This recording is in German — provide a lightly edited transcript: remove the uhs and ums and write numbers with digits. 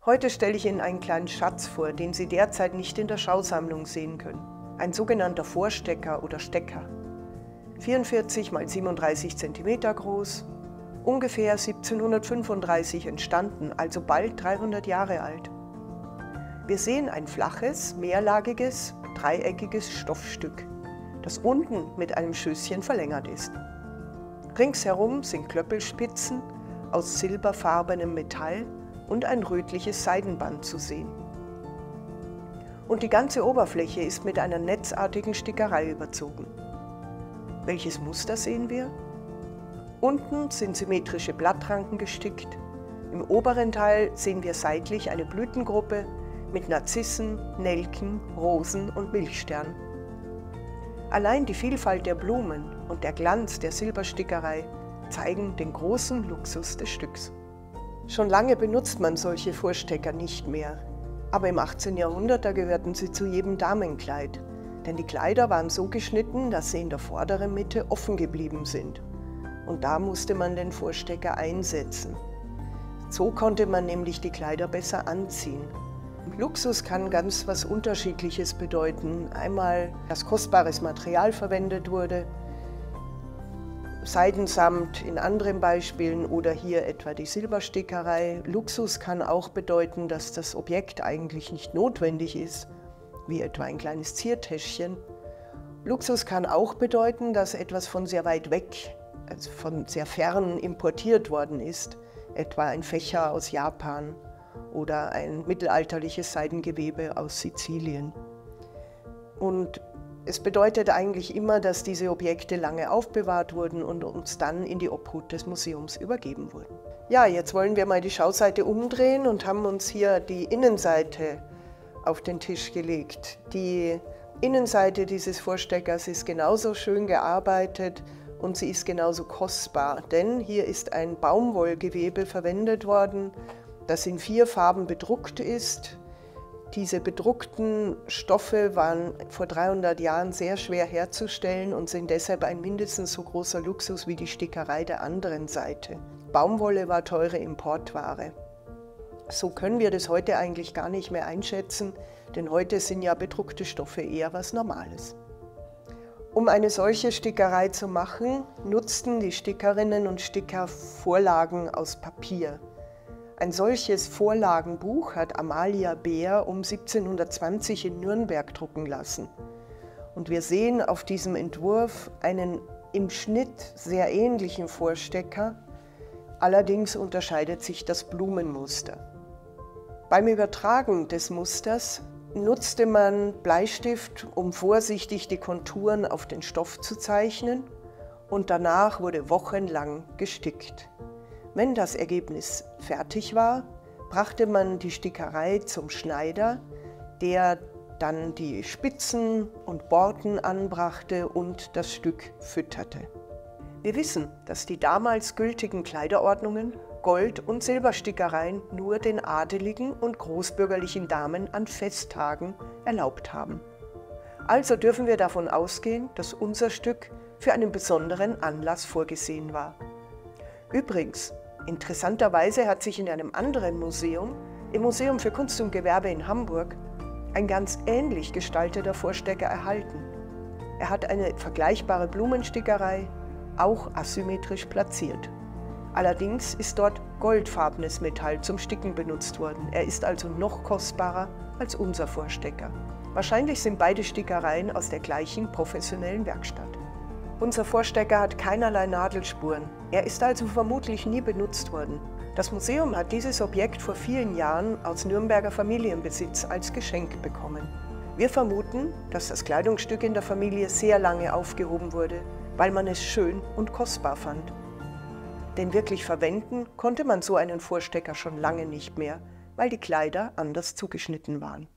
Heute stelle ich Ihnen einen kleinen Schatz vor, den Sie derzeit nicht in der Schausammlung sehen können. Ein sogenannter Vorstecker oder Stecker. 44 x 37 cm groß, ungefähr 1735 entstanden, also bald 300 Jahre alt. Wir sehen ein flaches, mehrlagiges, dreieckiges Stoffstück, das unten mit einem Schößchen verlängert ist. Ringsherum sind Klöppelspitzen aus silberfarbenem Metall und ein rötliches Seidenband zu sehen. Und die ganze Oberfläche ist mit einer netzartigen Stickerei überzogen. Welches Muster sehen wir? Unten sind symmetrische Blattranken gestickt. Im oberen Teil sehen wir seitlich eine Blütengruppe mit Narzissen, Nelken, Rosen und Milchsternen. Allein die Vielfalt der Blumen und der Glanz der Silberstickerei zeigen den großen Luxus des Stücks. Schon lange benutzt man solche Vorstecker nicht mehr, aber im 18. Jahrhundert gehörten sie zu jedem Damenkleid, denn die Kleider waren so geschnitten, dass sie in der vorderen Mitte offen geblieben sind. Und da musste man den Vorstecker einsetzen. So konnte man nämlich die Kleider besser anziehen. Luxus kann ganz was Unterschiedliches bedeuten. Einmal, dass kostbares Material verwendet wurde, Seidensamt in anderen Beispielen oder hier etwa die Silberstickerei. Luxus kann auch bedeuten, dass das Objekt eigentlich nicht notwendig ist, wie etwa ein kleines Ziertäschchen. Luxus kann auch bedeuten, dass etwas von sehr weit weg, also von sehr fern importiert worden ist, etwa ein Fächer aus Japan oder ein mittelalterliches Seidengewebe aus Sizilien. Und es bedeutet eigentlich immer, dass diese Objekte lange aufbewahrt wurden und uns dann in die Obhut des Museums übergeben wurden. Ja, jetzt wollen wir mal die Schauseite umdrehen und haben uns hier die Innenseite auf den Tisch gelegt. Die Innenseite dieses Vorsteckers ist genauso schön gearbeitet und sie ist genauso kostbar, denn hier ist ein Baumwollgewebe verwendet worden, das in 4 Farben bedruckt ist. Diese bedruckten Stoffe waren vor 300 Jahren sehr schwer herzustellen und sind deshalb ein mindestens so großer Luxus wie die Stickerei der anderen Seite. Baumwolle war teure Importware. So können wir das heute eigentlich gar nicht mehr einschätzen, denn heute sind ja bedruckte Stoffe eher was Normales. Um eine solche Stickerei zu machen, nutzten die Stickerinnen und Sticker Vorlagen aus Papier. Ein solches Vorlagenbuch hat Amalia Beer um 1720 in Nürnberg drucken lassen. Und wir sehen auf diesem Entwurf einen im Schnitt sehr ähnlichen Vorstecker, allerdings unterscheidet sich das Blumenmuster. Beim Übertragen des Musters nutzte man Bleistift, um vorsichtig die Konturen auf den Stoff zu zeichnen, und danach wurde wochenlang gestickt. Wenn das Ergebnis fertig war, brachte man die Stickerei zum Schneider, der dann die Spitzen und Borten anbrachte und das Stück fütterte. Wir wissen, dass die damals gültigen Kleiderordnungen Gold- und Silberstickereien nur den adeligen und großbürgerlichen Damen an Festtagen erlaubt haben. Also dürfen wir davon ausgehen, dass unser Stück für einen besonderen Anlass vorgesehen war. Übrigens, interessanterweise hat sich in einem anderen Museum, im Museum für Kunst und Gewerbe in Hamburg, ein ganz ähnlich gestalteter Vorstecker erhalten. Er hat eine vergleichbare Blumenstickerei, auch asymmetrisch platziert. Allerdings ist dort goldfarbenes Metall zum Sticken benutzt worden. Er ist also noch kostbarer als unser Vorstecker. Wahrscheinlich sind beide Stickereien aus der gleichen professionellen Werkstatt. Unser Vorstecker hat keinerlei Nadelspuren. Er ist also vermutlich nie benutzt worden. Das Museum hat dieses Objekt vor vielen Jahren aus Nürnberger Familienbesitz als Geschenk bekommen. Wir vermuten, dass das Kleidungsstück in der Familie sehr lange aufgehoben wurde, weil man es schön und kostbar fand. Denn wirklich verwenden konnte man so einen Vorstecker schon lange nicht mehr, weil die Kleider anders zugeschnitten waren.